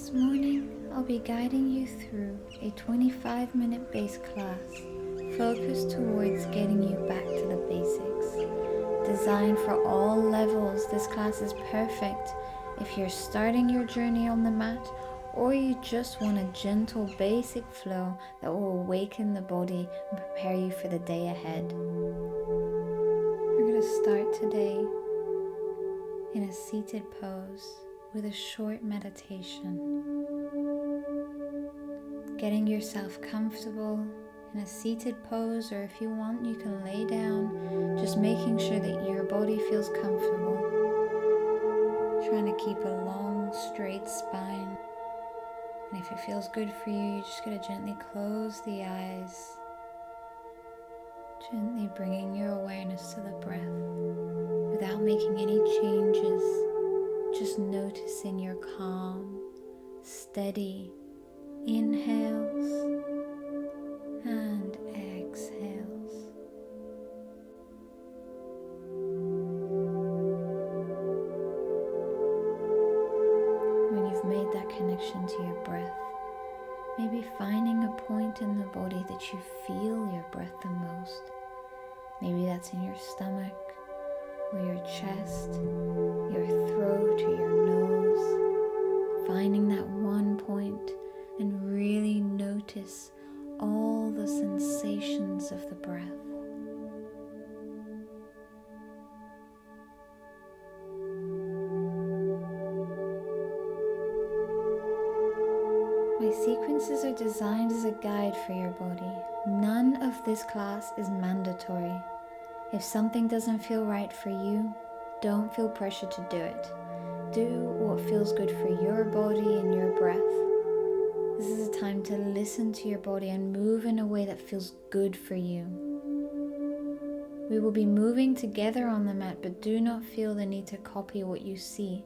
This morning, I'll be guiding you through a 25-minute base class focused towards getting you back to the basics. Designed for all levels, this class is perfect if you're starting your journey on the mat or you just want a gentle basic flow that will awaken the body and prepare you for the day ahead. We're going to start today in a seated pose with a short meditation. Getting yourself comfortable in a seated pose, or if you want, you can lay down, just making sure that your body feels comfortable. Trying to keep a long, straight spine. And if it feels good for you, you're just going to gently close the eyes. Gently bringing your awareness to the breath without making any changes. Just noticing your calm, steady inhales and exhales. When you've made that connection to your breath, maybe finding a point in the body that you feel your breath the most. Maybe that's in your stomach, or your chest, your throat, or your nose. Finding that one point and really notice all the sensations of the breath. My sequences are designed as a guide for your body. None of this class is mandatory. If something doesn't feel right for you, don't feel pressure to do it. Do what feels good for your body and your breath. This is a time to listen to your body and move in a way that feels good for you. We will be moving together on the mat, but do not feel the need to copy what you see.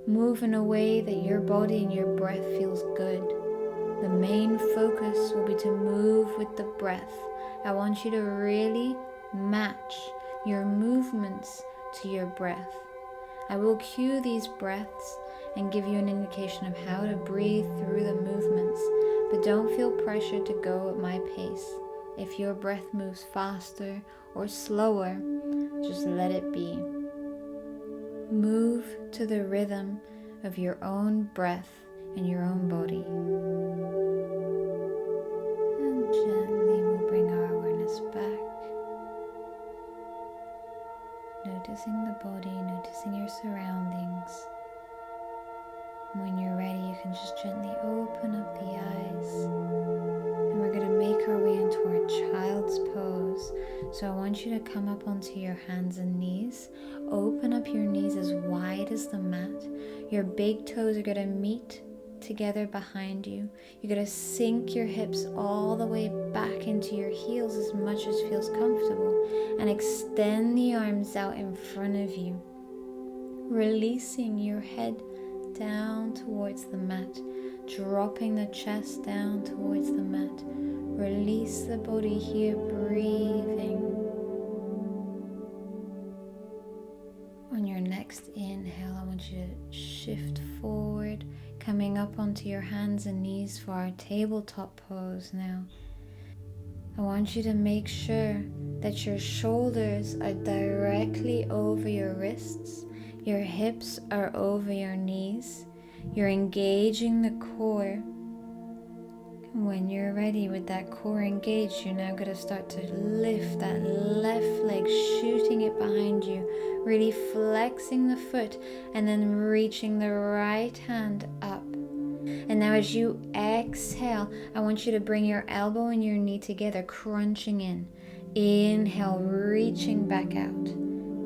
Move in a way that your body and your breath feels good. The main focus will be to move with the breath. I want you to really match your movements to your breath. I will cue these breaths and give you an indication of how to breathe through the movements, but don't feel pressure to go at my pace. If your breath moves faster or slower, just let it be. Move to the rhythm of your own breath and your own body. And gently we'll bring our awareness back. Noticing the body, noticing your surroundings. When you're ready, you can just gently open up the eyes. And we're going to make our way into our child's pose. So I want you to come up onto your hands and knees. Open up your knees as wide as the mat. Your big toes are going to meet together behind you. You're going to sink your hips all the way back into your heels as much as feels comfortable, and extend the arms out in front of you, releasing your head down towards the mat, dropping the chest down towards the mat. Release the body here, breathing. On your next inhale, I want you to shift forward, coming up onto your hands and knees for our tabletop pose now. I want you to make sure that your shoulders are directly over your wrists, your hips are over your knees, you're engaging the core. When you're ready with that core engaged, you're now going to start to lift that left leg, shooting it behind you, really flexing the foot, and then reaching the right hand up. And now as you exhale, I want you to bring your elbow and your knee together, crunching in. Inhale, reaching back out.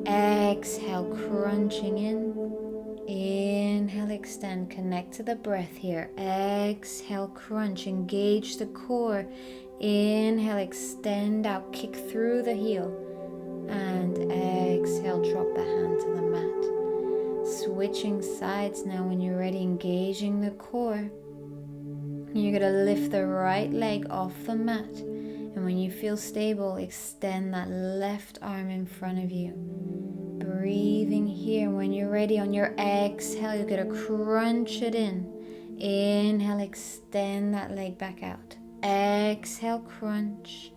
Exhale, crunching in. Inhale, extend, connect to the breath here. Exhale, crunch, engage the core. Inhale, extend out, kick through the heel. And exhale, drop the hand to the mat. Switching sides now when you're ready, engaging the core. You're going to lift the right leg off the mat. And when you feel stable, extend that left arm in front of you. Breathing here. When you're ready, on your exhale, you're going to crunch it in. Inhale, extend that leg back out. Exhale, crunch.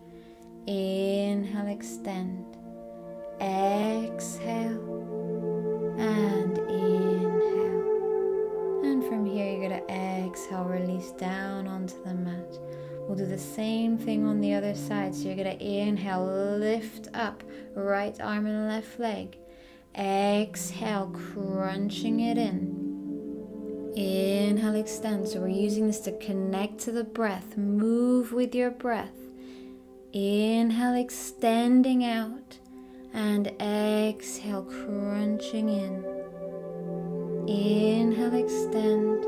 Inhale, extend. Exhale. And inhale. And from here, you're going to exhale, release down onto the mat. We'll do the same thing on the other side. So you're going to inhale, lift up, right arm and left leg. Exhale, crunching it in. Inhale, extend. So we're using this to connect to the breath. Move with your breath. Inhale, extending out. And exhale, crunching in. Inhale, extend.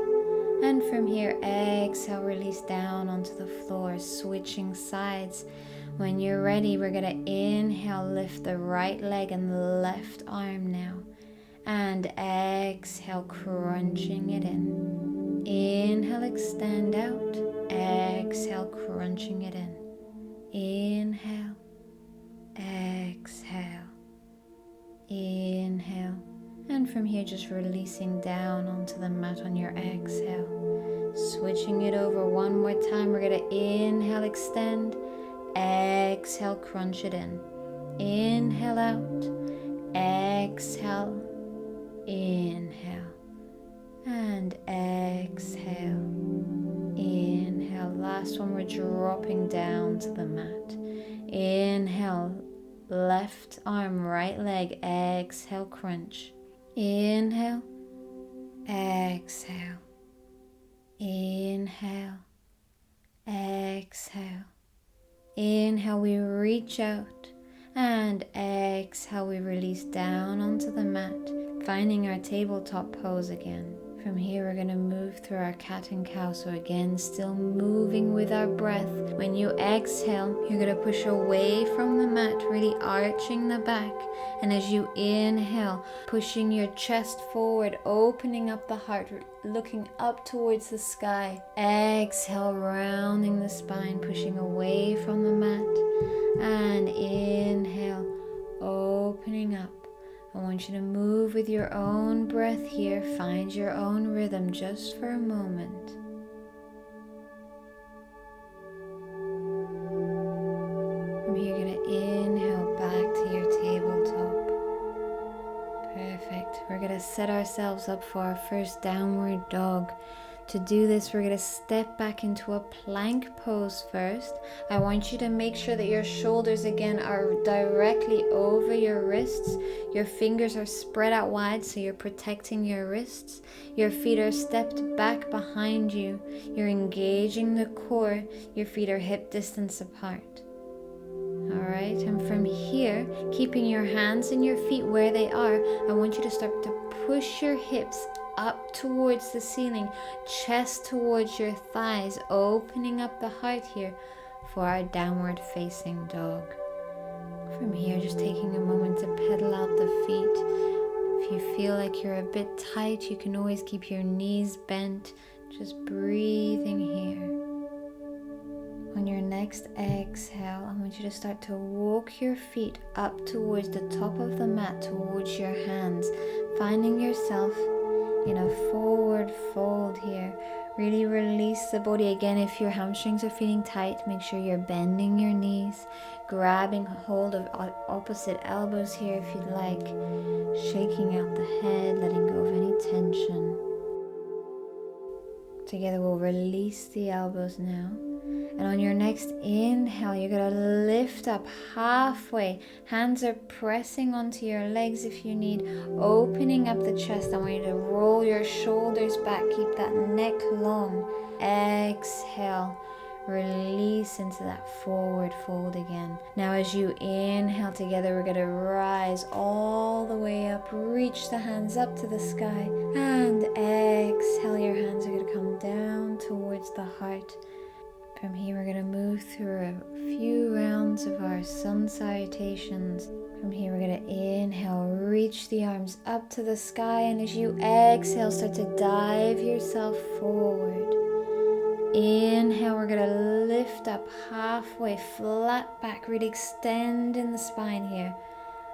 And from here, exhale, release down onto the floor, switching sides. When you're ready, we're going to inhale, lift the right leg and left arm now. And exhale, crunching it in. Inhale, extend out. Exhale, crunching it in. Inhale. Exhale. Inhale. And from here, just releasing down onto the mat on your exhale. Switching it over one more time. We're going to inhale, extend. Exhale, crunch it in. Inhale out. Exhale. Inhale. And exhale. Inhale. Last one, we're dropping down to the mat. Inhale. Left arm, right leg. Exhale, crunch. Inhale, exhale, inhale, exhale. Inhale, we reach out, and exhale, we release down onto the mat, finding our tabletop pose again. From here, we're going to move through our cat and cow. So again, still moving with our breath. When you exhale, you're going to push away from the mat, really arching the back. And as you inhale, pushing your chest forward, opening up the heart, looking up towards the sky. Exhale, rounding the spine, pushing away from the mat. And inhale, opening up. I want you to move with your own breath here. Find your own rhythm just for a moment. From here, you're going to inhale back to your tabletop. Perfect. We're going to set ourselves up for our first downward dog. To do this, we're going to step back into a plank pose first. I want you to make sure that your shoulders again are directly over your wrists. Your fingers are spread out wide so you're protecting your wrists. Your feet are stepped back behind you. You're engaging the core. Your feet are hip distance apart. Alright, and from here, keeping your hands and your feet where they are, I want you to start to push your hips up towards the ceiling, chest towards your thighs, opening up the heart here for our downward facing dog. From here, just taking a moment to pedal out the feet. If you feel like you're a bit tight, you can always keep your knees bent, just breathing here. On your next exhale, I want you to start to walk your feet up towards the top of the mat, towards your hands, finding yourself in a forward fold here. Really release the body. Again, if your hamstrings are feeling tight, make sure you're bending your knees, grabbing hold of opposite elbows here if you'd like, shaking out the head, letting go of any tension. Together we'll release the elbows now. And on your next inhale, you're going to lift up halfway. Hands are pressing onto your legs if you need. Opening up the chest. I want you to roll your shoulders back. Keep that neck long. Exhale. Release into that forward fold again. Now as you inhale together, we're going to rise all the way up. Reach the hands up to the sky. And exhale, your hands are going to come down towards the heart. From here, we're going to move through a few rounds of our sun salutations. From here, we're going to inhale, reach the arms up to the sky, and as you exhale, start to dive yourself forward. Inhale, we're going to lift up halfway, flat back, really extend in the spine here.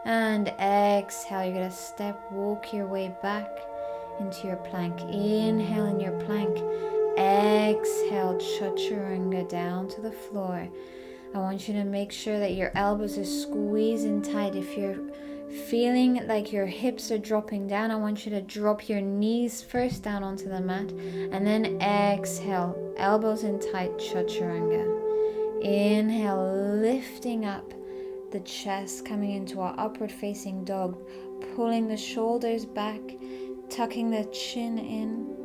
And exhale, you're going to walk your way back into your plank. Inhale in your plank. Exhale, chaturanga down to the floor. I want you to make sure that your elbows are squeezing tight. If you're feeling like your hips are dropping down, I want you to drop your knees first down onto the mat, and then exhale, elbows in tight, chaturanga. Inhale, lifting up the chest, coming into our upward facing dog, pulling the shoulders back, tucking the chin in.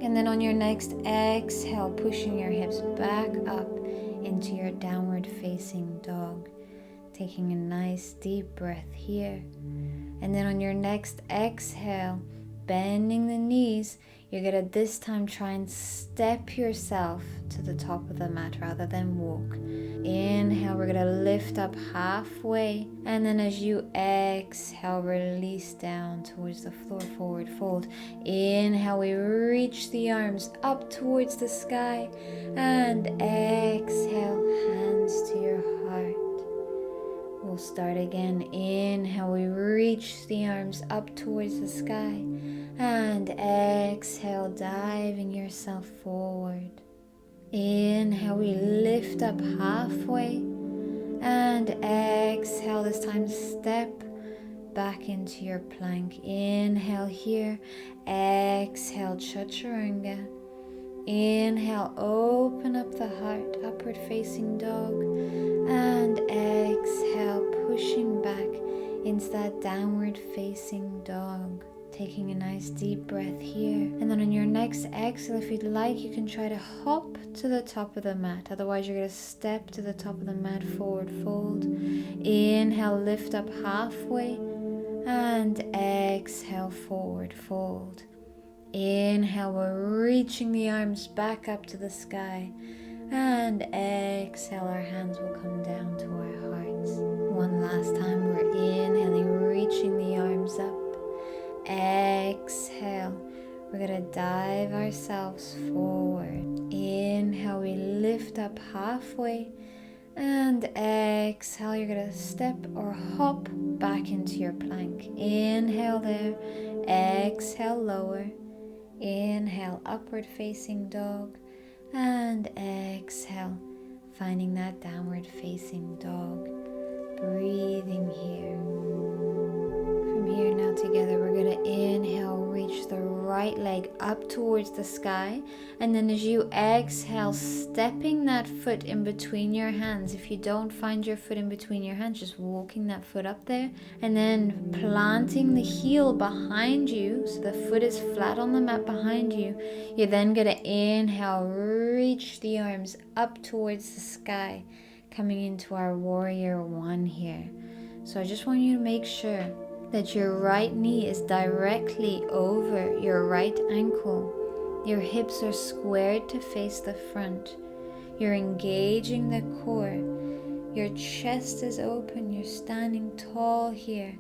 And then on your next exhale, pushing your hips back up into your downward facing dog. Taking a nice deep breath here. And then on your next exhale, bending the knees, you're going to this time try and step yourself to the top of the mat rather than walk. Inhale, we're going to lift up halfway. And then as you exhale, release down towards the floor, forward fold. Inhale, we reach the arms up towards the sky. And exhale, hands to your heart. We'll start again. Inhale, we reach the arms up towards the sky. And exhale, diving yourself forward. Inhale, we lift up halfway. And exhale, this time step back into your plank. Inhale here. Exhale, chaturanga. Inhale, open up the heart, upward facing dog. And exhale, pushing back into that downward facing dog. Taking a nice deep breath here. And then on your next exhale, if you'd like, you can try to hop to the top of the mat. Otherwise, you're going to step to the top of the mat, forward fold. Inhale, lift up halfway. And exhale, forward fold. Inhale, we're reaching the arms back up to the sky. And exhale, our hands will come down to our hearts. One last time, we're inhaling, reaching the arms up. Exhale, we're going to dive ourselves forward. Inhale, we lift up halfway. And exhale, you're going to step or hop back into your plank. Inhale there. Exhale, lower. Inhale, upward facing dog. And exhale, finding that downward facing dog. Breathing here. From here now together, we're going to inhale, reach the right leg up towards the sky. And then as you exhale, stepping that foot in between your hands. If you don't find your foot in between your hands, just walking that foot up there. And then planting the heel behind you, so the foot is flat on the mat behind you. You're then going to inhale, reach the arms up towards the sky, coming into our warrior one here. So I just want you to make sure that your right knee is directly over your right ankle. Your hips are squared to face the front. You're engaging the core. Your chest is open. You're standing tall here.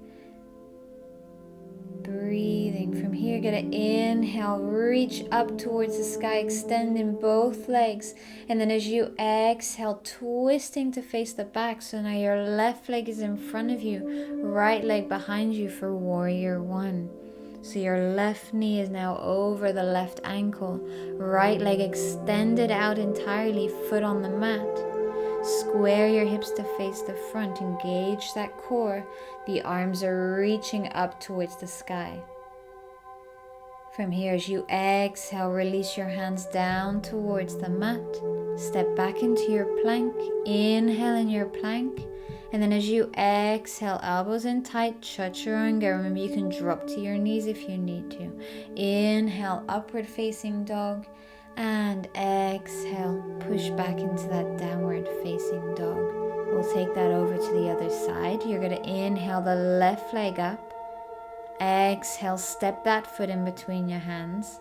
Breathing. From here, you're going to inhale, reach up towards the sky, extending both legs. And then as you exhale, twisting to face the back. So now your left leg is in front of you, right leg behind you for warrior one. So your left knee is now over the left ankle, right leg extended out entirely, foot on the mat. Square your hips to face the front, engage that core. The arms are reaching up towards the sky. From here, as you exhale, release your hands down towards the mat. Step back into your plank. Inhale in your plank. And then as you exhale, elbows in tight, chaturanga. Remember, you can drop to your knees if you need to. Inhale, upward facing dog. And exhale, push back into that downward facing dog. We'll take that over to the other side. You're going to inhale the left leg up. Exhale, step that foot in between your hands.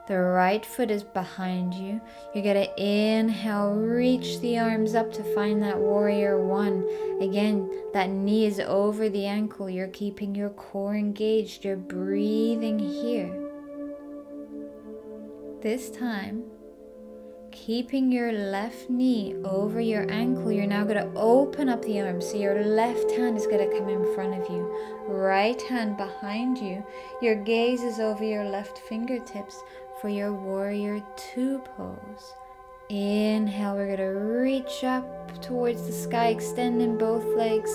The right foot is behind you. You're going to inhale, reach the arms up to find that warrior one. Again, that knee is over the ankle. You're keeping your core engaged. You're breathing here. This time, Keeping your left knee over your ankle, you're now going to open up the arms. So your left hand is going to come in front of you, right hand behind you. Your gaze is over your left fingertips for your warrior two pose. Inhale, we're going to reach up towards the sky, extending both legs,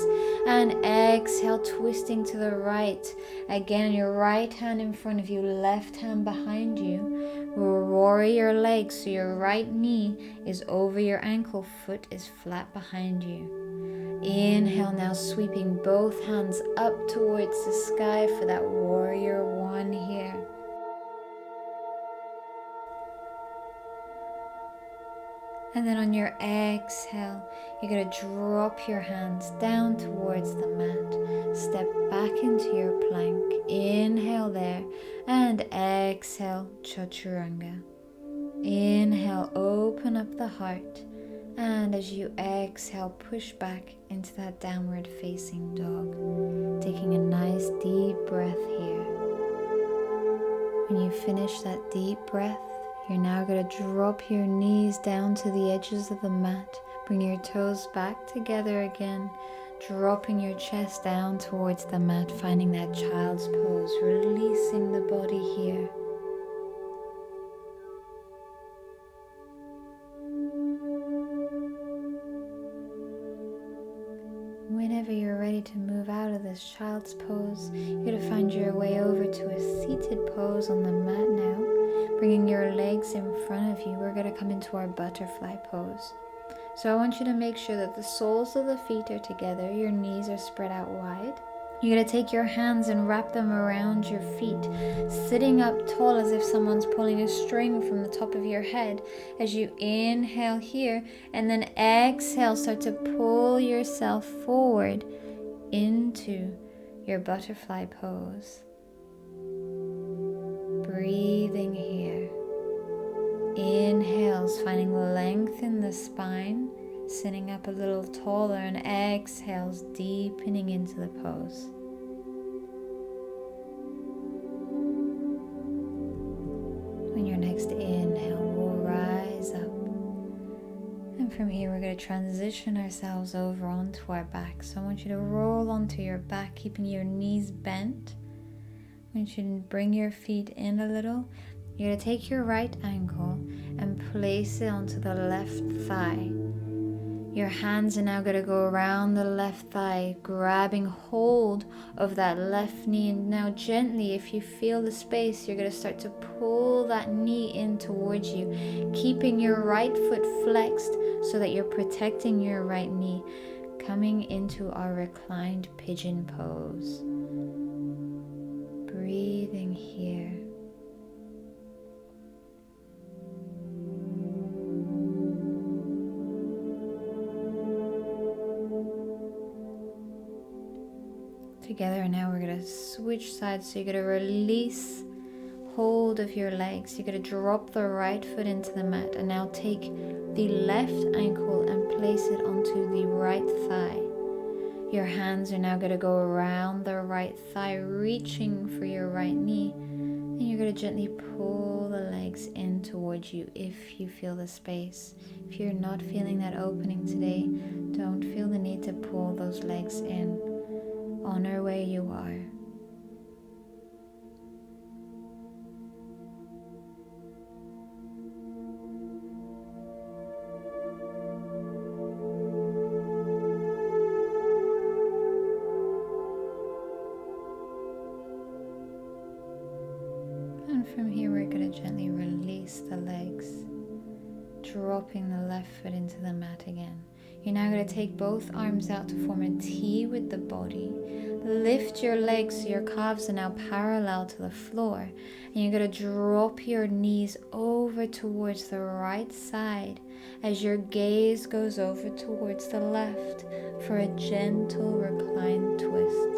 and exhale, twisting to the right. Again, your right hand in front of you, left hand behind you. Warrior legs, so your right knee is over your ankle, foot is flat behind you. Inhale, now sweeping both hands up towards the sky for that warrior one here. And then on your exhale, you're going to drop your hands down towards the mat. Step back into your plank. Inhale there. And exhale, Chaturanga. Inhale, open up the heart. And as you exhale, push back into that downward facing dog. Taking a nice deep breath here. When you finish that deep breath, you're now going to drop your knees down to the edges of the mat. Bring your toes back together again, dropping your chest down towards the mat, finding that child's pose, releasing the body here. Whenever you're ready to move out of this child's pose, you're going to find your way over to a seated pose on the mat now. Bringing your legs in front of you, we're going to come into our butterfly pose. So I want you to make sure that the soles of the feet are together, your knees are spread out wide. You're going to take your hands and wrap them around your feet, sitting up tall as if someone's pulling a string from the top of your head. As you inhale here, and then exhale, start to pull yourself forward into your butterfly pose. Breathing here. Inhales, finding length in the spine, sitting up a little taller, and exhales, deepening into the pose. On your next inhale, we'll rise up. And from here, we're going to transition ourselves over onto our back. So I want you to roll onto your back, keeping your knees bent. I want you to bring your feet in a little. You're going to take your right ankle and place it onto the left thigh. Your hands are now going to go around the left thigh, grabbing hold of that left knee. And now gently, if you feel the space, you're going to start to pull that knee in towards you, keeping your right foot flexed so that you're protecting your right knee, coming into our reclined pigeon pose. Breathing here. Together, now we're going to switch sides. So you're going to release hold of your legs. You're going to drop the right foot into the mat, and now take the left ankle and place it onto the right thigh. Your hands are now going to go around the right thigh, reaching for your right knee, and you're going to gently pull the legs in towards you if you feel the space. If you're not feeling that opening today, don't feel the need to pull those legs in. Honor where you are. And from here, we're going to gently release the legs, dropping the left foot into the mat again. You're now going to take both arms out to form a T with the body. Lift your legs so your calves are now parallel to the floor. And you're going to drop your knees over towards the right side as your gaze goes over towards the left for a gentle reclined twist.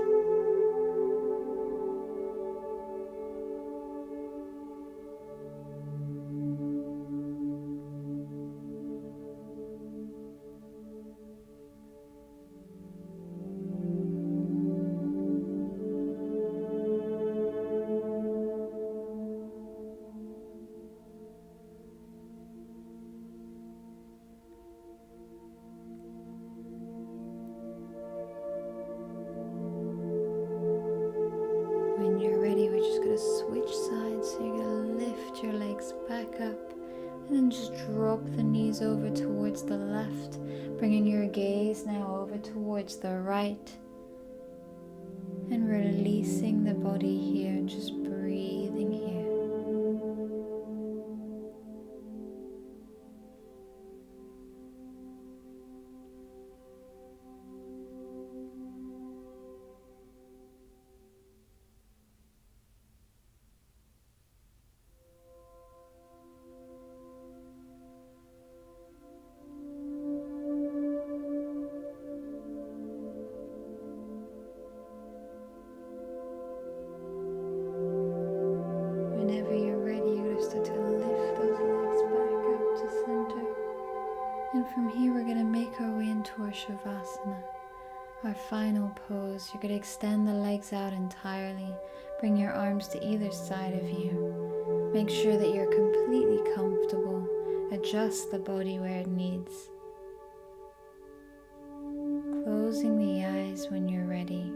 And then just drop the knees over towards the left, bringing your gaze now over towards the right. And releasing the body here, just breathing here. Whenever you're ready, you're going to start to lift those legs back up to center. And from here, we're going to make our way into our Shavasana, our final pose. You're going to extend the legs out entirely. Bring your arms to either side of you. Make sure that you're completely comfortable. Adjust the body where it needs. Closing the eyes when you're ready.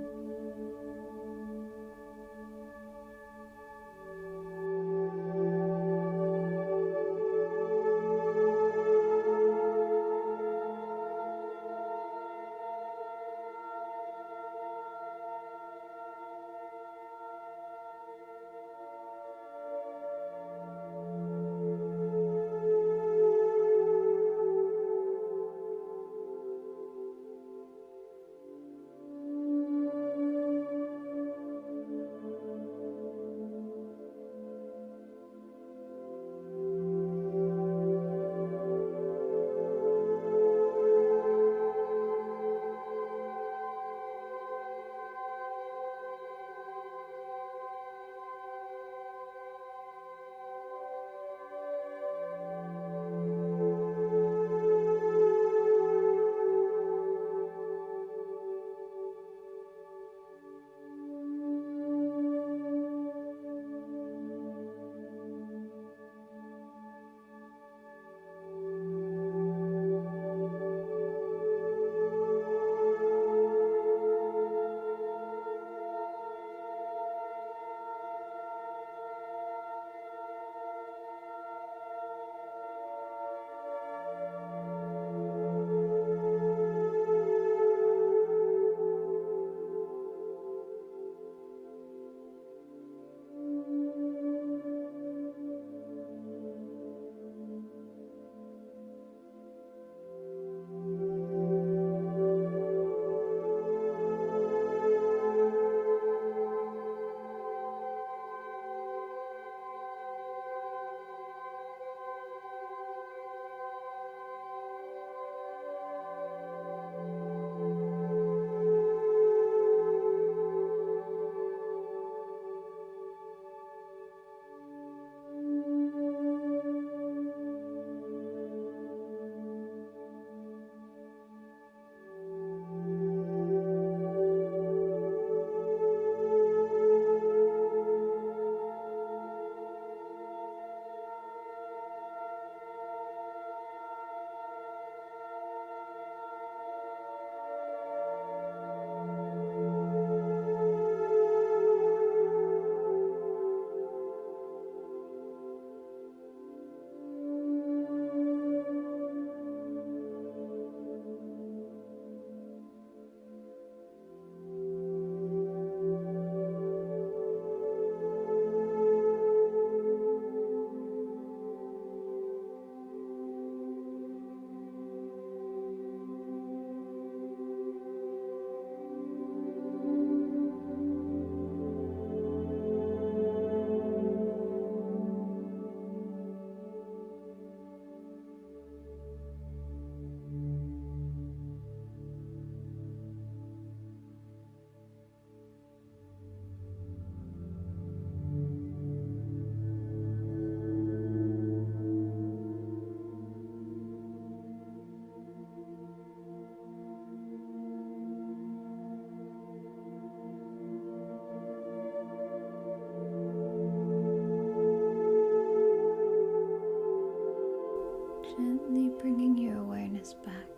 Gently bringing your awareness back,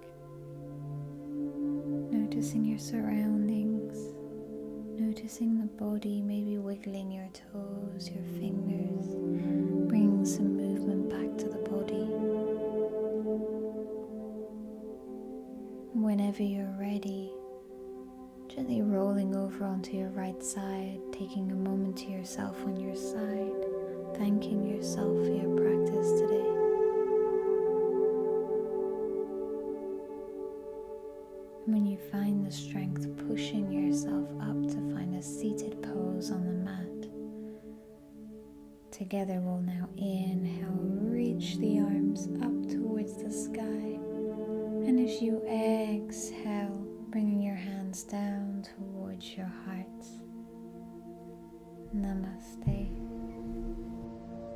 noticing your surroundings, noticing the body, maybe wiggling your toes, your fingers, bringing some movement back to the body. taking a moment to yourself on your side, thanking yourself for your practice today. When you find the strength, pushing yourself up to find a seated pose on the mat. Together we'll now inhale, reach the arms up towards the sky. And as you exhale, bringing your hands down towards your hearts. Namaste.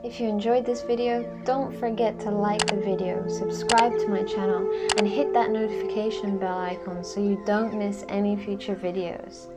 If you enjoyed this video, don't forget to like the video, subscribe to my channel, and hit that notification bell icon so you don't miss any future videos.